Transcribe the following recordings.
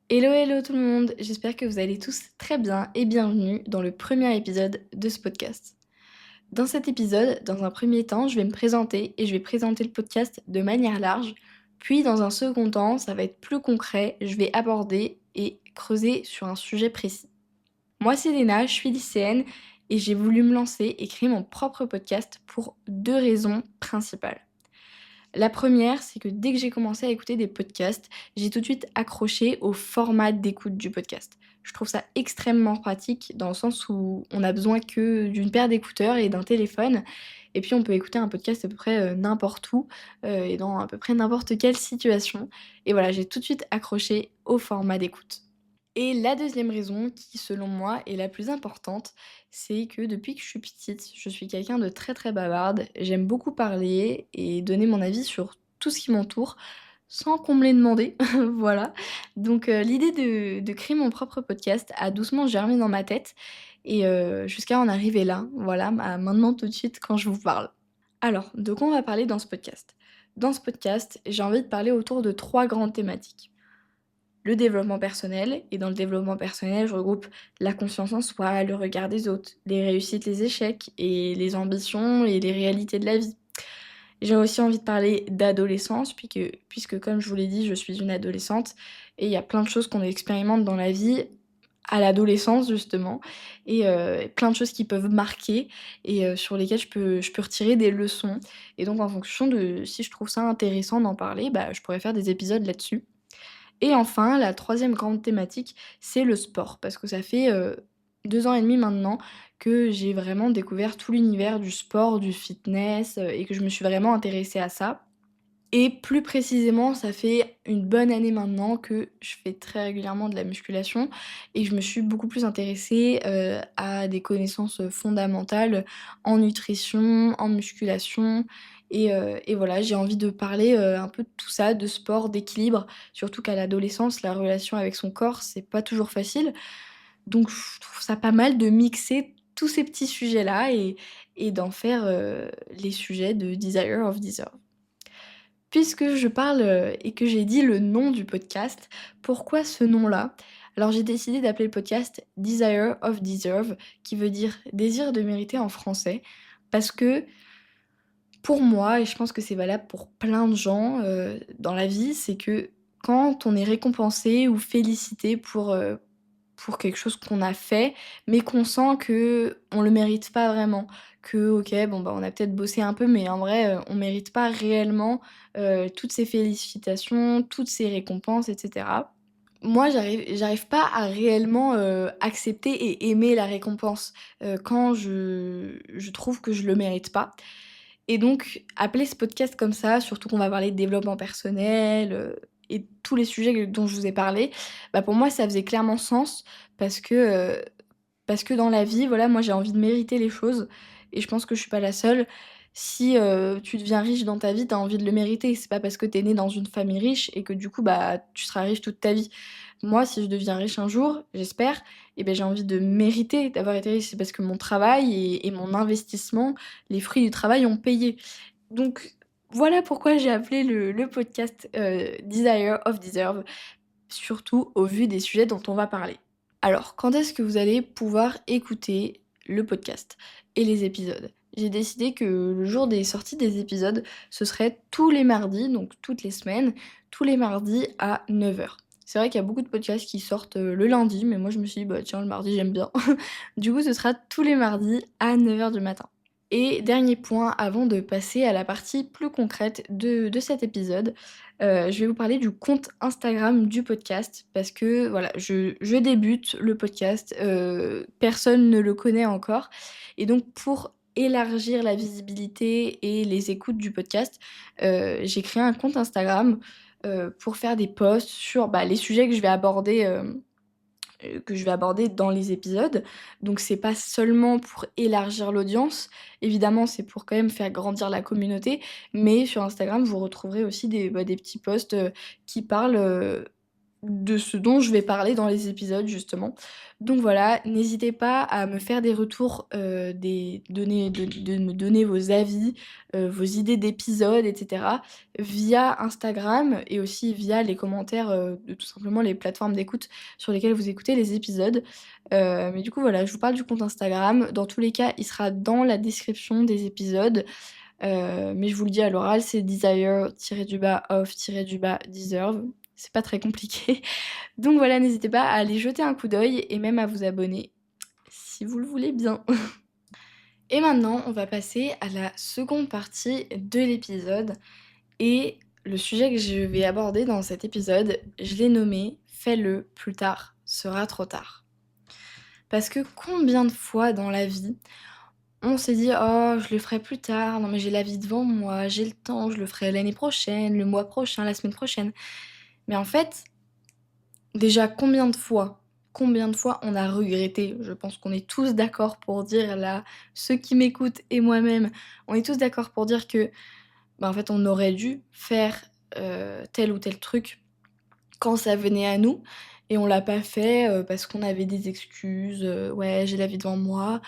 Hello, hello tout le monde, j'espère que vous allez tous très bien et bienvenue dans le premier épisode de ce podcast. Dans cet épisode, dans un premier temps, je vais me présenter et je vais présenter le podcast de manière large, puis dans un second temps, ça va être plus concret, je vais aborder et creuser sur un sujet précis. Moi c'est Léna, je suis lycéenne et j'ai voulu me lancer et créer mon propre podcast pour deux raisons principales. La première, c'est que dès que j'ai commencé à écouter des podcasts, j'ai tout de suite accroché au format d'écoute du podcast. Je trouve ça extrêmement pratique dans le sens où on a besoin que d'une paire d'écouteurs et d'un téléphone. Et puis on peut écouter un podcast à peu près n'importe où et dans à peu près n'importe quelle situation. Et voilà, j'ai tout de suite accroché au format d'écoute. Et la deuxième raison, qui selon moi est la plus importante, c'est que depuis que je suis petite, je suis quelqu'un de très très bavarde. J'aime beaucoup parler et donner mon avis sur tout ce qui m'entoure, sans qu'on me l'ait demandé. Voilà. Donc l'idée de créer mon propre podcast a doucement germé dans ma tête et jusqu'à en arriver là, voilà, à maintenant tout de suite quand je vous parle. Alors, de quoi on va parler dans ce podcast? Dans ce podcast, j'ai envie de parler autour de trois grandes thématiques. Le développement personnel, et dans le développement personnel, je regroupe la confiance en soi, le regard des autres, les réussites, les échecs, et les ambitions et les réalités de la vie. J'ai aussi envie de parler d'adolescence, puisque comme je vous l'ai dit, je suis une adolescente, et il y a plein de choses qu'on expérimente dans la vie à l'adolescence justement, et plein de choses qui peuvent marquer, et sur lesquelles je peux retirer des leçons. Et donc en fonction de si je trouve ça intéressant d'en parler, bah, je pourrais faire des épisodes là-dessus. Et enfin, la troisième grande thématique, c'est le sport. Parce que ça fait 2 ans et demi maintenant que j'ai vraiment découvert tout l'univers du sport, du fitness, et que je me suis vraiment intéressée à ça. Et plus précisément, ça fait une bonne année maintenant que je fais très régulièrement de la musculation et je me suis beaucoup plus intéressée, à des connaissances, fondamentales en nutrition, en musculation, et voilà, j'ai envie de parler, un peu de tout ça, de sport, d'équilibre. Surtout qu'à l'adolescence, la relation avec son corps, c'est pas toujours facile. Donc je trouve ça pas mal de mixer tous ces petits sujets-là et d'en faire, les sujets de Desire of Deserve. Puisque je parle, et que j'ai dit le nom du podcast, pourquoi ce nom-là? Alors j'ai décidé d'appeler le podcast Desire of Deserve, qui veut dire «désir de mériter» en français, parce que pour moi, et je pense que c'est valable pour plein de gens, dans la vie, c'est que quand on est récompensé ou félicité pour quelque chose qu'on a fait, mais qu'on sent qu'on le mérite pas vraiment. Que OK, bon, bah, on a peut-être bossé un peu, mais en vrai, on mérite pas réellement, toutes ces félicitations, toutes ces récompenses et cetera. Moi, j'arrive pas à réellement, accepter et aimer la récompense, quand je trouve que je le mérite pas. Et donc, appeler ce podcast comme ça, surtout qu'on va parler de développement personnel, et tous les sujets dont je vous ai parlé, bah, pour moi, ça faisait clairement sens parce que, heu, parce que dans la vie, voilà, moi, j'ai envie de mériter les choses et je pense que je suis pas la seule. Si, tu deviens riche dans ta vie, tu as envie de le mériter. C'est pas parce que tu es née dans une famille riche et que du coup, bah, tu seras riche toute ta vie. Moi, si je deviens riche un jour, j'espère, et ben j'ai envie de mériter d'avoir été riche. C'est parce que mon travail et mon investissement, les fruits du travail ont payé. Donc voilà pourquoi j'ai appelé le podcast, Desire of Deserve, surtout au vu des sujets dont on va parler. Alors, quand est-ce que vous allez pouvoir écouter le podcast et les épisodes? J'ai décidé que le jour des sorties des épisodes, ce serait tous les mardis, donc toutes les semaines, tous les mardis à 9 heures. C'est vrai qu'il y a beaucoup de podcasts qui sortent, le lundi, mais moi je me suis dit: «Bah tiens, le mardi j'aime bien». Du coup, ce sera tous les mardis à 9 heures du matin. Et dernier point avant de passer à la partie plus concrète de cet épisode, je vais vous parler du compte Instagram du podcast parce que voilà, je débute le podcast, personne ne le connaît encore et donc pour élargir la visibilité et les écoutes du podcast, j'ai créé un compte Instagram, pour faire des posts sur, bah, les sujets que je vais aborder dans les épisodes. Donc c'est pas seulement pour élargir l'audience, évidemment c'est pour quand même faire grandir la communauté, mais sur Instagram vous retrouverez aussi des petits posts, qui parlent, de ce dont je vais parler dans les épisodes justement. Donc voilà, n'hésitez pas à me faire des retours, de me donner vos avis, vos idées d'épisodes et cetera, via Instagram et aussi via les commentaires, de tout simplement les plateformes d'écoute sur lesquelles vous écoutez les épisodes. Mais du coup voilà, je vous parle du compte Instagram. Dans tous les cas, il sera dans la description des épisodes, mais je vous le dis à l'oral, c'est desire-of-deserve. C'est pas très compliqué. Donc voilà, n'hésitez pas à aller jeter un coup d'œil et même à vous abonner si vous le voulez bien. Et maintenant, on va passer à la seconde partie de l'épisode et le sujet que je vais aborder dans cet épisode, je l'ai nommé «Fais-le, plus tard sera trop tard». Parce que combien de fois dans la vie, on s'est dit: «Oh, je le ferai plus tard, non mais j'ai la vie devant moi, j'ai le temps, je le ferai l'année prochaine, le mois prochain, la semaine prochaine». Mais en fait, déjà combien de fois on a regretté? Je pense qu'on est tous d'accord pour dire là, ceux qui m'écoutent et moi-même, on est tous d'accord pour dire que, bah, en fait, on aurait dû faire, tel ou tel truc quand ça venait à nous et on l'a pas fait, parce qu'on avait des excuses, «Ouais, j'ai la vie devant moi».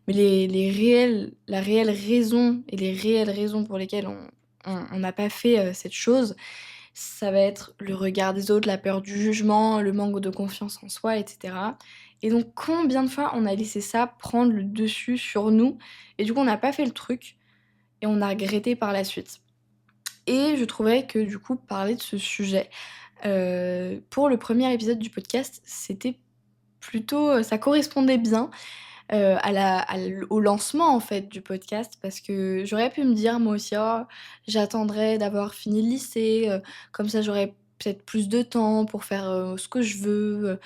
Mais la réelle raison et les réelles raisons pour lesquelles on n'a pas fait, cette chose, ça va être le regard des autres, la peur du jugement, le manque de confiance en soi et cetera. Et donc combien de fois on a laissé ça prendre le dessus sur nous et du coup on n'a pas fait le truc et on a regretté par la suite. Et je trouvais que du coup parler de ce sujet, pour le premier épisode du podcast, c'était plutôt, ça correspondait bien au lancement, en fait, du podcast parce que j'aurais pu me dire moi aussi: «Oh, j'attendrai d'avoir fini le lycée, comme ça j'aurai peut-être plus de temps pour faire, ce que je veux»,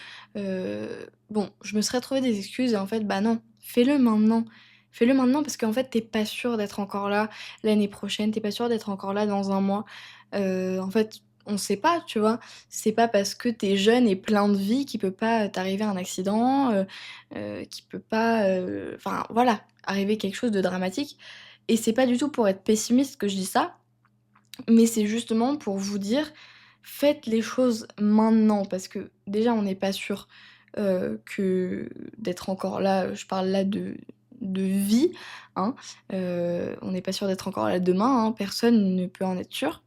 bon, je me serais trouvé des excuses et en fait, bah, non, fais-le maintenant. Fais-le maintenant parce qu'en fait, tu pas sûr d'être encore là l'année prochaine, tu pas sûr d'être encore là dans un mois. En fait, on sait pas, tu vois? C'est pas parce que tu jeune et plein de vie qu'il peut pas t'arriver un accident, qu'il peut pas, enfin voilà, arriver quelque chose de dramatique et c'est pas du tout pour être pessimiste que je dis ça, mais c'est justement pour vous dire: faites les choses maintenant parce que déjà on n'est pas sûr, que d'être encore là, je parle là de vie, hein, on n'est pas sûr d'être encore là demain, hein, personne ne peut en être sûr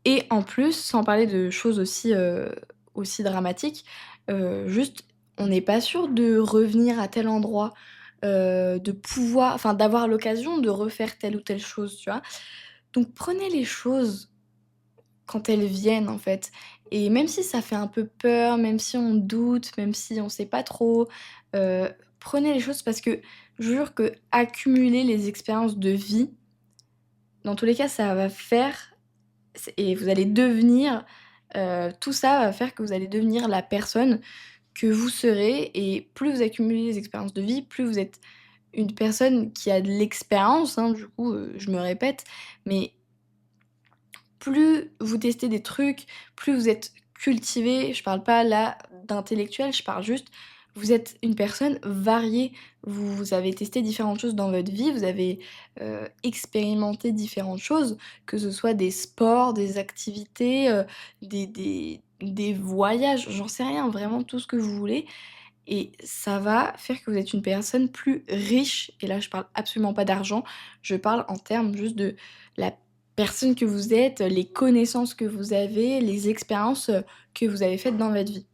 et en plus, sans parler de choses aussi, aussi dramatiques, juste, on n'est pas sûr de revenir à tel endroit, de pouvoir enfin, d'avoir l'occasion de refaire telle ou telle chose, tu vois? Donc prenez les choses quand elles viennent, en fait et même si ça fait un peu peur, même si on doute, même si on sait pas trop, prenez les choses parce que je vous jure qu'accumuler les expériences de vie, dans tous les cas, ça va faire et vous allez devenir, tout ça va faire que vous allez devenir la personne que vous serez et plus vous accumulez les expériences de vie, plus vous êtes une personne qui a de l'expérience, hein, du coup, je me répète, mais plus vous testez des trucs, plus vous êtes cultivé. Je parle pas là d'intellectuel, je parle juste, vous êtes une personne variée. Vous avez testé différentes choses dans votre vie, vous avez, expérimenté différentes choses, que ce soit des sports, des activités, des voyages, j'en sais rien, vraiment tout ce que vous voulez et ça va faire que vous êtes une personne plus riche et là je parle absolument pas d'argent, je parle en termes juste de la personne que vous êtes, les connaissances que vous avez, les expériences, que vous avez faites dans votre vie.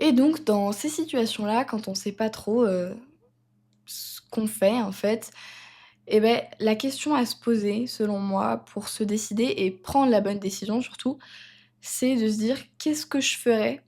Et donc dans ces situations-là, quand on sait pas trop, ce qu'on fait en fait, et beh, la question à se poser selon moi pour se décider et prendre la bonne décision surtout, c'est de se dire: «Qu'est-ce que je ferais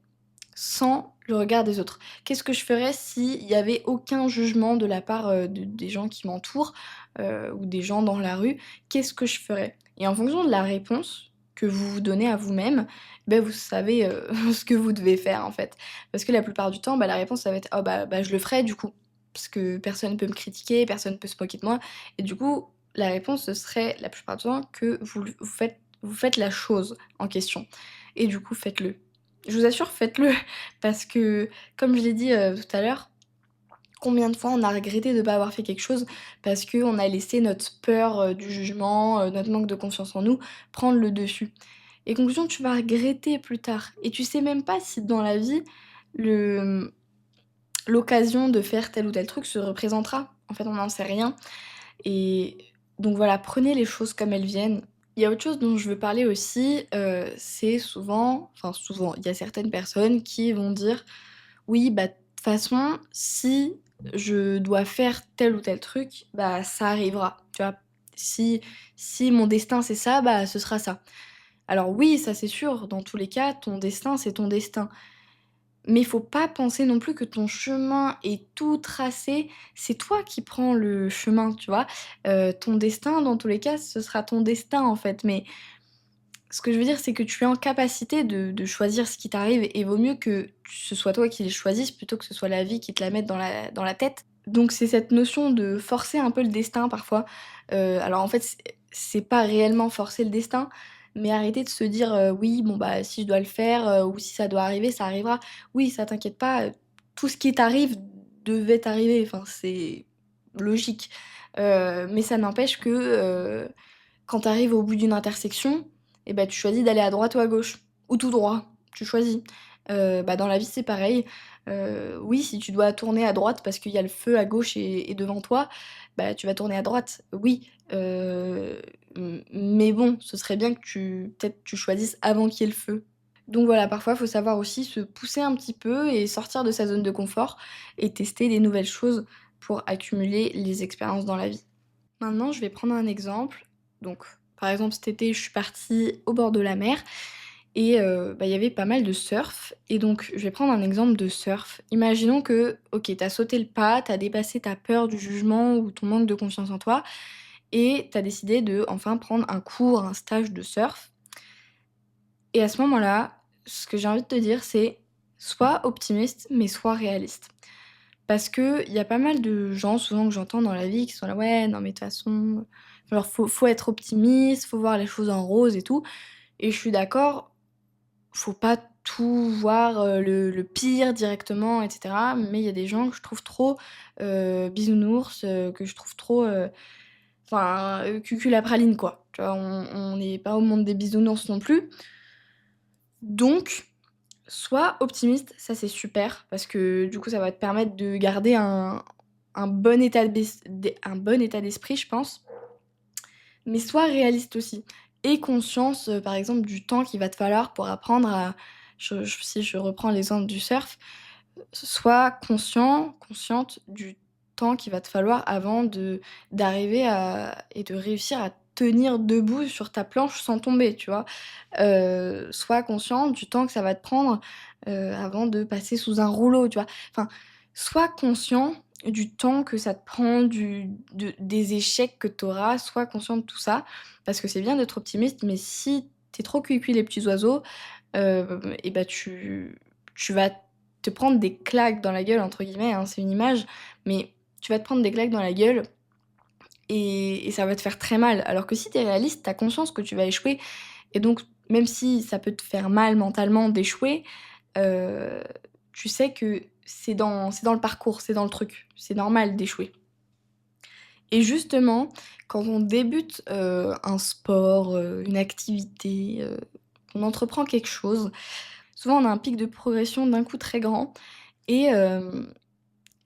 sans le regard des autres? Qu'est-ce que je ferais s'il y avait aucun jugement de la part, des gens qui m'entourent, ou des gens dans la rue? Qu'est-ce que je ferais?» Et en fonction de la réponse que vous vous donnez à vous-même, ben vous savez, ce que vous devez faire, en fait. Parce que la plupart du temps, bah, la réponse, ça va être: «Oh bah, je le ferai du coup». Parce que personne ne peut me critiquer, personne ne peut se moquer de moi et du coup, la réponse, ce serait la plupart du temps que vous faites la chose en question et du coup, faites-le. Je vous assure, faites-le parce que, comme je l'ai dit, tout à l'heure, combien de fois on a regretté de ne pas avoir fait quelque chose parce qu'on a laissé notre peur, du jugement, notre manque de confiance en nous prendre le dessus et conclusion, tu vas regretter plus tard et tu sais même pas si dans la vie, le l'occasion de faire tel ou tel truc se représentera. En fait, on n'en sait rien et donc voilà, prenez les choses comme elles viennent. Il y a autre chose dont je veux parler aussi, c'est souvent, il y a certaines personnes qui vont dire: «Oui, bah, de toute façon, si je dois faire tel ou tel truc, bah, ça arrivera», tu vois? Si si mon destin c'est ça, bah, ce sera ça. Alors oui, ça c'est sûr, dans tous les cas, ton destin, c'est ton destin. Mais il faut pas penser non plus que ton chemin est tout tracé. C'est toi qui prends le chemin, tu vois? Ton destin, dans tous les cas, ce sera ton destin, en fait. Mais ce que je veux dire, c'est que tu es en capacité de choisir ce qui t'arrive et vaut mieux que ce soit toi qui le choisisses plutôt que ce soit la vie qui te la mette dans la tête. Donc c'est cette notion de forcer un peu le destin parfois. Alors en fait, c'est pas réellement forcer le destin, mais arrêter de se dire, «Oui, bon, bah, si je dois le faire, ou si ça doit arriver, ça arrivera». Oui, ça t'inquiète pas, tout ce qui t'arrive devait t'arriver, enfin, c'est logique. Mais ça n'empêche que, quand tu arrives au bout d'une intersection et bah, tu choisis d'aller à droite ou à gauche ou tout droit, tu choisis. Bah, dans la vie, c'est pareil. Oui, si tu dois tourner à droite parce qu'il y a le feu à gauche et devant toi, bah, tu vas tourner à droite, oui. Mais bon, ce serait bien que tu choisisses avant qu'il y ait le feu. Donc voilà, parfois, il faut savoir aussi se pousser un petit peu et sortir de sa zone de confort et tester des nouvelles choses pour accumuler les expériences dans la vie. Maintenant, je vais prendre un exemple. Donc, par exemple, cet été, je suis partie au bord de la mer et bah, il y avait pas mal de surf et donc je vais prendre un exemple de surf. Imaginons que, OK, tu as sauté le pas, tu as dépassé ta peur du jugement ou ton manque de confiance en toi et tu as décidé de enfin prendre un cours, un stage de surf et à ce moment-là, ce que j'ai envie de te dire, c'est sois optimiste, mais sois réaliste. Parce qu'il y a pas mal de gens, souvent que j'entends dans la vie, qui sont là: «Ouais, non mais de toute façon, genre faut être optimiste, faut voir les choses en rose et tout» et je suis d'accord, faut pas tout voir, le pire directement et cetera. Mais il y a des gens que je trouve trop, bisounours, que je trouve trop, cucul à praline quoi. Tu vois? On n'est pas au monde des bisounours non plus. Donc sois optimiste, ça c'est super parce que du coup ça va te permettre de garder un bon état un bon état d'esprit je pense, mais sois réaliste aussi. Aie conscience, par exemple du temps qu'il va te falloir pour apprendre à si je reprends l'exemple du surf, sois consciente du temps qu'il va te falloir avant d'arriver à et de réussir à tenir debout sur ta planche sans tomber, tu vois? Sois conscient du temps que ça va te prendre, avant de passer sous un rouleau, tu vois? Enfin, sois conscient du temps que ça te prend, des échecs que tu auras, sois conscient de tout ça, parce que c'est bien d'être optimiste, mais si tu es trop cuicui les petits oiseaux, et bah, tu vas te prendre des «claques dans la gueule» entre guillemets, hein, c'est une image, mais tu vas te prendre des claques dans la gueule et ça va te faire très mal. Alors que si tu es réaliste, tu as conscience que tu vas échouer et donc même si ça peut te faire mal mentalement d'échouer, heu, tu sais que c'est dans le parcours, c'est dans le truc. C'est normal d'échouer et justement, quand on débute, un sport, une activité, qu'on entreprend quelque chose, souvent on a un pic de progression d'un coup très grand et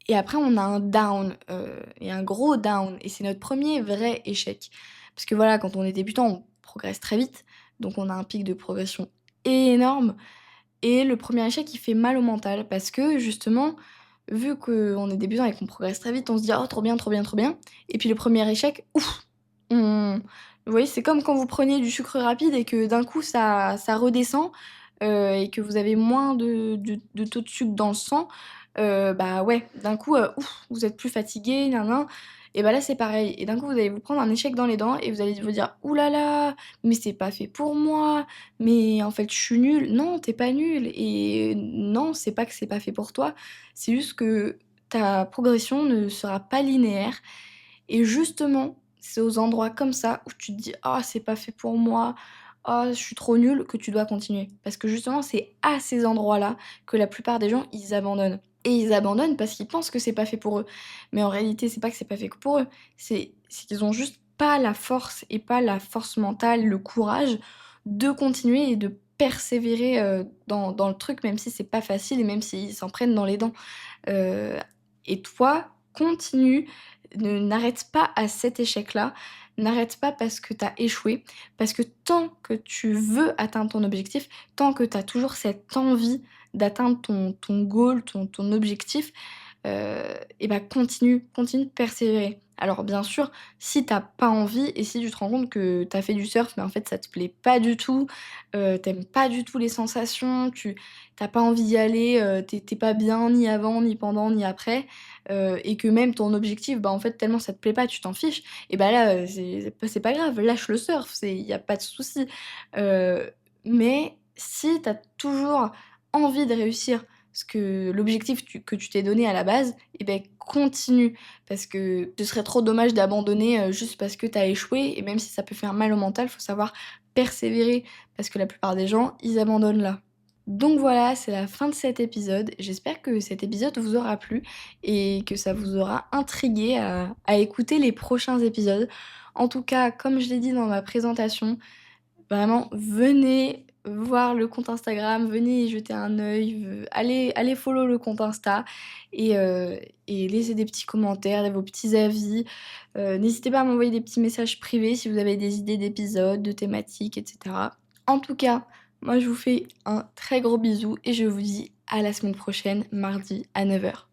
et après on a un down, et un gros down et c'est notre premier vrai échec. Parce que voilà, quand on est débutant, on progresse très vite, donc on a un pic de progression énorme et le premier échec, il fait mal au mental parce que justement, vu qu'on est débutant et qu'on progresse très vite, on se dit: «Oh trop bien, trop bien, trop bien» et puis le premier échec, ouf! On Vous voyez, c'est comme quand vous preniez du sucre rapide et que d'un coup ça redescend, et que vous avez moins de taux de sucre dans le sang, bah, ouais, d'un coup, ouf, vous êtes plus fatigué, nin nin et bah, là, c'est pareil et d'un coup, vous allez vous prendre un échec dans les dents et vous allez vous dire: «Ouh là là, mais c'est pas fait pour moi, mais en fait, je suis nul». Non, tu es pas nul et non, c'est pas que c'est pas fait pour toi, c'est juste que ta progression ne sera pas linéaire et justement, c'est aux endroits comme ça où tu te dis: «Ah, c'est pas fait pour moi. Ah, je suis trop nul», que tu dois continuer. Parce que justement, c'est à ces endroits-là que la plupart des gens, ils abandonnent. Et ils abandonnent parce qu'ils pensent que c'est pas fait pour eux. Mais en réalité, c'est pas que c'est pas fait que pour eux, c'est qu'ils ont juste pas la force et pas la force mentale, le courage de continuer et de persévérer, dans le truc, même si c'est pas facile et même s'ils s'en prennent dans les dents. Heu et toi, continue, n'arrête pas à cet échec-là, n'arrête pas parce que tu as échoué, parce que tant que tu veux atteindre ton objectif, tant que tu as toujours cette envie d'atteindre ton goal, ton objectif, et bah, continue de persévérer. Alors bien sûr, si tu pas envie et si tu te rends compte que tu as fait du surf, mais en fait ça te plaît pas du tout, tu pas du tout les sensations, tu pas envie d'y aller, tu pas bien ni avant, ni pendant, ni après, et que même ton objectif, bah, en fait tellement ça te plaît pas, tu t'en fiches et bah, là, c'est pas grave, lâche le surf, il y a pas de souci. Mais si tu as toujours envie de réussir ce que l'objectif que tu t'es donné à la base, et beh, continue parce que ce serait trop dommage d'abandonner, juste parce que tu as échoué et même si ça peut faire mal au mental, faut savoir persévérer parce que la plupart des gens, ils abandonnent là. Donc voilà, c'est la fin de cet épisode. J'espère que cet épisode vous aura plu et que ça vous aura intrigué à écouter les prochains épisodes. En tout cas, comme je l'ai dit dans ma présentation, vraiment, venez voir le compte Instagram, venez y jeter un œil, allez follow le compte Insta et laissez des petits commentaires, vos petits avis. N'hésitez pas à m'envoyer des petits messages privés si vous avez des idées d'épisodes, de thématiques et cetera. En tout cas, moi je vous fais un très gros bisou et je vous dis à la semaine prochaine, mardi à 9h.